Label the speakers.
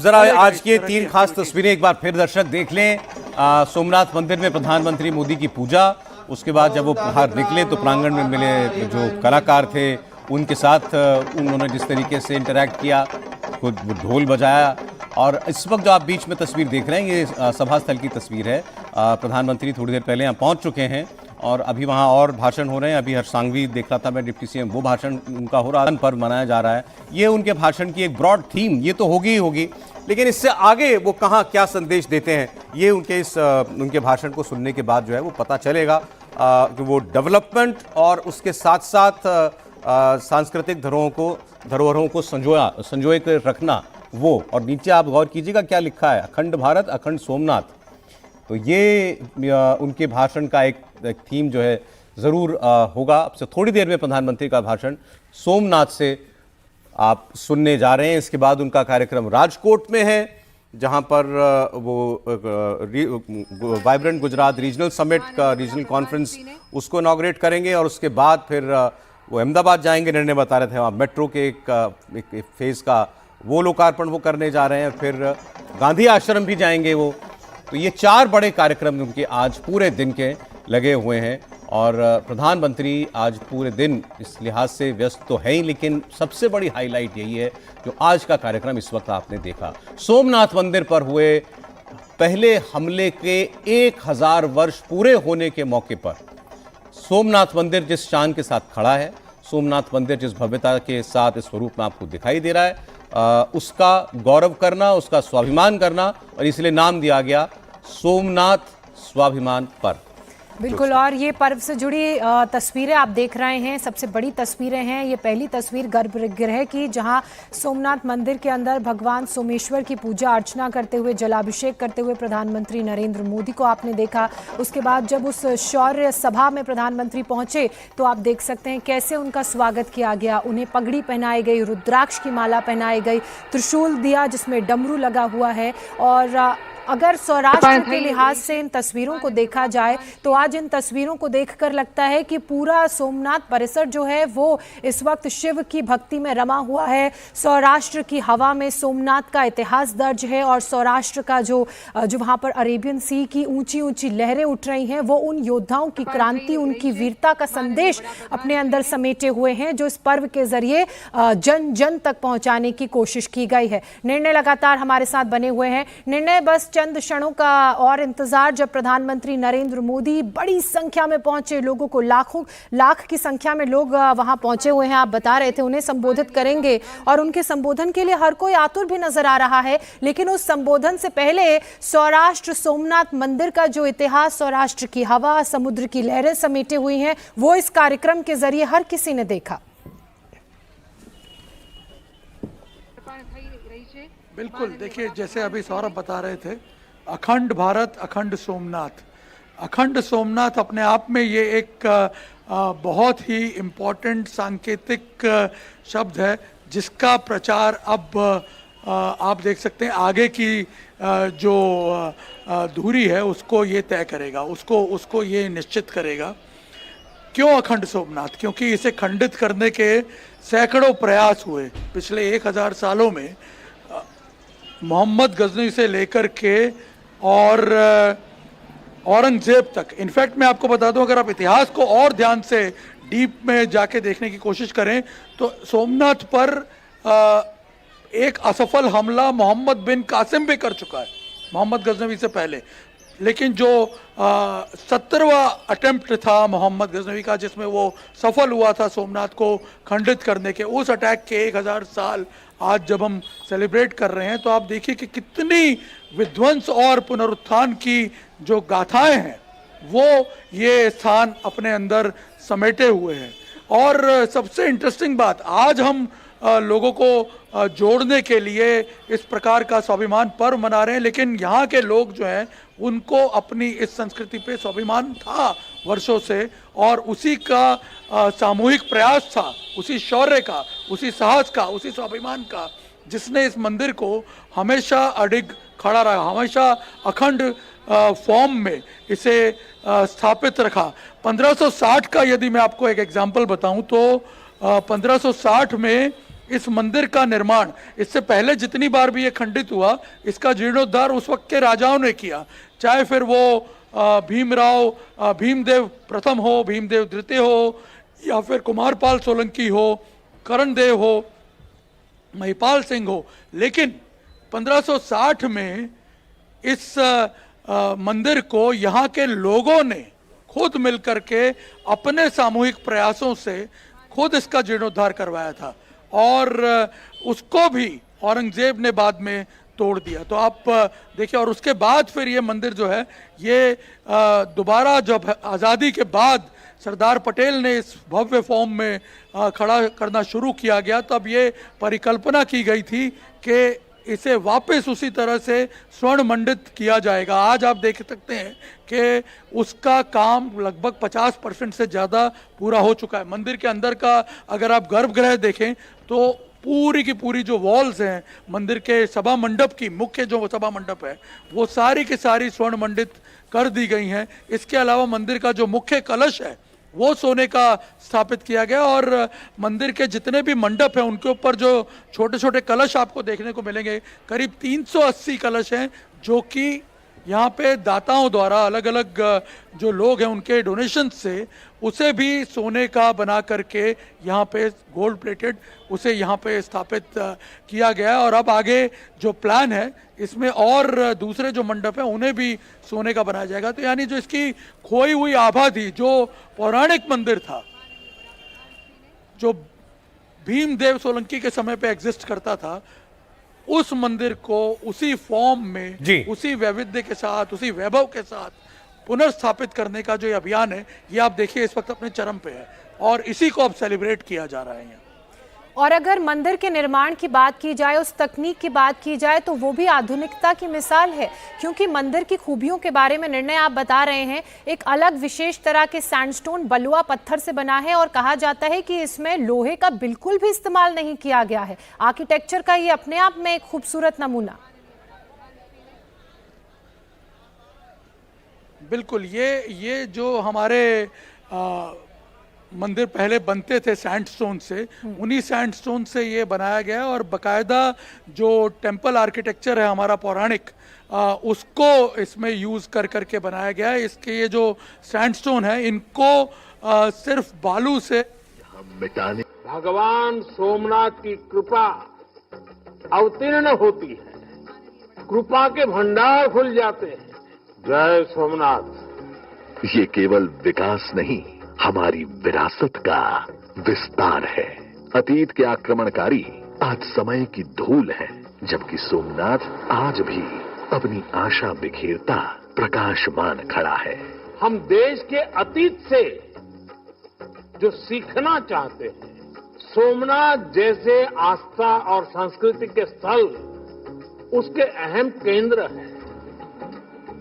Speaker 1: जरा आज की 3 खास तस्वीरें एक बार फिर दर्शक देख लें। सोमनाथ मंदिर में प्रधानमंत्री मोदी की पूजा, उसके बाद जब वो बाहर निकले तो प्रांगण में मिले जो कलाकार थे उनके साथ उन्होंने जिस तरीके से इंटरैक्ट किया, खुद ढोल बजाया। और इस वक्त जो आप बीच में तस्वीर देख रहे हैं ये सभा स्थल की तस्वीर है। प्रधानमंत्री थोड़ी देर पहले यहाँ पहुँच चुके हैं और अभी वहाँ और भाषण हो रहे हैं। अभी हर्ष सांघवी देख रहा था मैं, डिप्टी सीएम, वो भाषण उनका हो रहा है, पर्व मनाया जा रहा है। ये उनके भाषण की एक ब्रॉड थीम ये तो होगी ही होगी, लेकिन इससे आगे वो कहाँ क्या संदेश देते हैं ये उनके भाषण को सुनने के बाद जो है वो पता चलेगा कि वो डेवलपमेंट और उसके साथ साथ सांस्कृतिक धरोहरों को संजोए कर रखना वो। और नीचे आप गौर कीजिएगा क्या लिखा है, अखंड भारत अखंड सोमनाथ। तो ये उनके भाषण का एक थीम जो है ज़रूर होगा। अब से थोड़ी देर में प्रधानमंत्री का भाषण सोमनाथ से आप सुनने जा रहे हैं। इसके बाद उनका कार्यक्रम राजकोट में है जहां पर वो वाइब्रेंट गुजरात रीजनल समिट का रीजनल कॉन्फ्रेंस उसको इनॉग्रेट करेंगे और उसके बाद फिर वो अहमदाबाद जाएंगे। निर्णय बता रहे थे वहाँ मेट्रो के एक फेज़ का वो लोकार्पण वो करने जा रहे हैं। फिर गांधी आश्रम भी जाएंगे वो। तो ये 4 बड़े कार्यक्रम उनके आज पूरे दिन के लगे हुए हैं और प्रधानमंत्री आज पूरे दिन इस लिहाज से व्यस्त तो है ही, लेकिन सबसे बड़ी हाईलाइट यही है जो आज का कार्यक्रम इस वक्त आपने देखा। सोमनाथ मंदिर पर हुए पहले हमले के 1000 वर्ष पूरे होने के मौके पर सोमनाथ मंदिर जिस शान के साथ खड़ा है, सोमनाथ मंदिर जिस भव्यता के साथ इस स्वरूप में आपको दिखाई दे रहा है, उसका गौरव करना, उसका स्वाभिमान करना, और इसलिए नाम दिया गया सोमनाथ स्वाभिमान पर्व।
Speaker 2: बिल्कुल। और ये पर्व से जुड़ी तस्वीरें आप देख रहे हैं, सबसे बड़ी तस्वीरें हैं। ये पहली तस्वीर गर्भगृह की जहां सोमनाथ मंदिर के अंदर भगवान सोमेश्वर की पूजा अर्चना करते हुए, जलाभिषेक करते हुए प्रधानमंत्री नरेंद्र मोदी को आपने देखा। उसके बाद जब उस शौर्य सभा में प्रधानमंत्री पहुंचे तो आप देख सकते हैं कैसे उनका स्वागत किया गया। उन्हें पगड़ी पहनाई गई, रुद्राक्ष की माला पहनाई गई, त्रिशूल दिया जिसमें डमरू लगा हुआ है। और अगर सौराष्ट्र के लिहाज से इन तस्वीरों को देखा जाए तो आज इन तस्वीरों को देखकर लगता है कि पूरा सोमनाथ परिसर जो है वो इस वक्त शिव की भक्ति में रमा हुआ है। सौराष्ट्र की हवा में सोमनाथ का इतिहास दर्ज है और सौराष्ट्र का जो वहाँ पर अरेबियन सी की ऊंची ऊंची लहरें उठ रही हैं वो उन योद्धाओं की क्रांति, उनकी वीरता का संदेश अपने अंदर समेटे हुए हैं जो इस पर्व के जरिए जन जन तक पहुँचाने की कोशिश की गई है। निर्णय लगातार हमारे साथ बने हुए हैं। निर्णय बस चंद क्षणों का और इंतजार, जब प्रधानमंत्री नरेंद्र मोदी बड़ी संख्या में पहुंचे, लोगों को लाख की संख्या में लोग वहां पहुंचे हुए हैं। आप बता रहे थे उन्हें संबोधित करेंगे और उनके संबोधन के लिए हर कोई आतुर भी नजर आ रहा है। लेकिन उस संबोधन से पहले सौराष्ट्र सोमनाथ मंदिर का जो इतिहास, सौराष्ट्र की हवा, समुद्र की लहरें समेटे हुई हैं, वो इस कार्यक्रम के जरिए हर किसी ने देखा।
Speaker 3: बिल्कुल, देखिए जैसे अभी सौरभ बता रहे थे, अखंड भारत अखंड सोमनाथ। अखंड सोमनाथ अपने आप में ये एक बहुत ही इम्पोर्टेंट सांकेतिक शब्द है जिसका प्रचार अब आप देख सकते हैं आगे की जो दूरी है उसको ये तय करेगा, उसको ये निश्चित करेगा। क्यों अखंड सोमनाथ? क्योंकि इसे खंडित करने के सैकड़ों प्रयास हुए पिछले 1000 सालों में, मोहम्मद गजनवी से लेकर के और औरंगजेब तक। इनफैक्ट मैं आपको बता दूं, अगर आप इतिहास को और ध्यान से डीप में जाके देखने की कोशिश करें तो सोमनाथ पर एक असफल हमला मोहम्मद बिन कासिम भी कर चुका है, मोहम्मद गजनवी से पहले। लेकिन जो 17वां अटेम्प्ट था मोहम्मद गजनवी का जिसमें वो सफल हुआ था सोमनाथ को खंडित करने के, उस अटैक के 1000 साल आज जब हम सेलिब्रेट कर रहे हैं तो आप देखिए कि कितनी विध्वंस और पुनरुत्थान की जो गाथाएं हैं वो ये स्थान अपने अंदर समेटे हुए हैं। और सबसे इंटरेस्टिंग बात, आज हम लोगों को जोड़ने के लिए इस प्रकार का स्वाभिमान पर्व मना रहे हैं, लेकिन यहाँ के लोग जो हैं उनको अपनी इस संस्कृति पे स्वाभिमान था वर्षों से, और उसी का सामूहिक प्रयास था, उसी शौर्य का, उसी साहस का, उसी स्वाभिमान का जिसने इस मंदिर को हमेशा अडिग खड़ा रहा, हमेशा अखंड फॉर्म में इसे स्थापित रखा। 1560 का यदि मैं आपको एक एग्जाम्पल बताऊं तो 1560 में इस मंदिर का निर्माण इससे पहले जितनी बार भी ये खंडित हुआ, इसका जीर्णोद्धार उस वक्त के राजाओं ने किया, चाहे फिर वो भीमदेव प्रथम हो, भीमदेव द्वितीय हो, या फिर कुमारपाल सोलंकी हो, करणदेव हो, महिपाल सिंह हो। लेकिन 1560 में इस मंदिर को यहाँ के लोगों ने खुद मिलकर के अपने सामूहिक प्रयासों से खुद इसका जीर्णोद्धार करवाया था, और उसको भी औरंगजेब ने बाद में तोड़ दिया। तो आप देखिए, और उसके बाद फिर ये मंदिर जो है ये दोबारा जब आज़ादी के बाद सरदार पटेल ने इस भव्य फॉर्म में खड़ा करना शुरू किया गया, तब ये परिकल्पना की गई थी कि इसे वापस उसी तरह से स्वर्ण मंडित किया जाएगा। आज आप देख सकते हैं कि उसका काम लगभग 50% से ज़्यादा पूरा हो चुका है। मंदिर के अंदर का अगर आप गर्भगृह देखें तो पूरी की पूरी जो वॉल्स हैं मंदिर के सभा मंडप की, मुख्य जो सभा मंडप है, वो सारी की सारी स्वर्ण मंडित कर दी गई हैं। इसके अलावा मंदिर का जो मुख्य कलश है वो सोने का स्थापित किया गया, और मंदिर के जितने भी मंडप हैं उनके ऊपर जो छोटे छोटे कलश आपको देखने को मिलेंगे, करीब 380 कलश हैं, जो कि यहाँ पे दाताओं द्वारा अलग अलग जो लोग हैं उनके डोनेशन से उसे भी सोने का बना करके यहाँ पे गोल्ड प्लेटेड उसे यहाँ पे स्थापित किया गया है। और अब आगे जो प्लान है इसमें और दूसरे जो मंडप हैं उन्हें भी सोने का बनाया जाएगा। तो यानी जो इसकी खोई हुई आभा थी, जो पौराणिक मंदिर था, जो भीमदेव सोलंकी के समय पे एग्जिस्ट करता था, उस मंदिर को उसी फॉर्म में, उसी वैविध्य के साथ, उसी वैभव के साथ पुनर्स्थापित करने का जो ये अभियान है, ये आप देखिए इस वक्त अपने चरम पे है, और इसी को अब सेलिब्रेट किया जा रहा है यहाँ।
Speaker 2: और अगर मंदिर के निर्माण की बात की जाए, उस तकनीक की बात की जाए, तो वो भी आधुनिकता की मिसाल है, क्योंकि मंदिर की खूबियों के बारे में निर्णय आप बता रहे हैं। एक अलग विशेष तरह के सैंडस्टोन बलुआ पत्थर से बना है, और कहा जाता है कि इसमें लोहे का बिल्कुल भी इस्तेमाल नहीं किया गया है। आर्किटेक्चर का ये अपने आप में एक खूबसूरत नमूना।
Speaker 3: बिल्कुल, ये जो हमारे मंदिर पहले बनते थे सैंडस्टोन से, उन्हीं सैंडस्टोन से ये बनाया गया, और बकायदा जो टेम्पल आर्किटेक्चर है हमारा पौराणिक, उसको इसमें यूज कर करके बनाया गया है। इसके ये जो सैंडस्टोन है इनको सिर्फ बालू से
Speaker 4: मिटाने भगवान सोमनाथ की कृपा अवतीर्ण होती है, कृपा के भंडार खुल जाते हैं। जय सोमनाथ। ये केवल विकास नहीं, हमारी विरासत का विस्तार है। अतीत के आक्रमणकारी आज समय की धूल है, जबकि सोमनाथ आज भी अपनी आशा बिखेरता प्रकाशमान खड़ा है। हम देश के अतीत से जो सीखना चाहते हैं, सोमनाथ जैसे आस्था और संस्कृति के स्थल उसके अहम केंद्र हैं।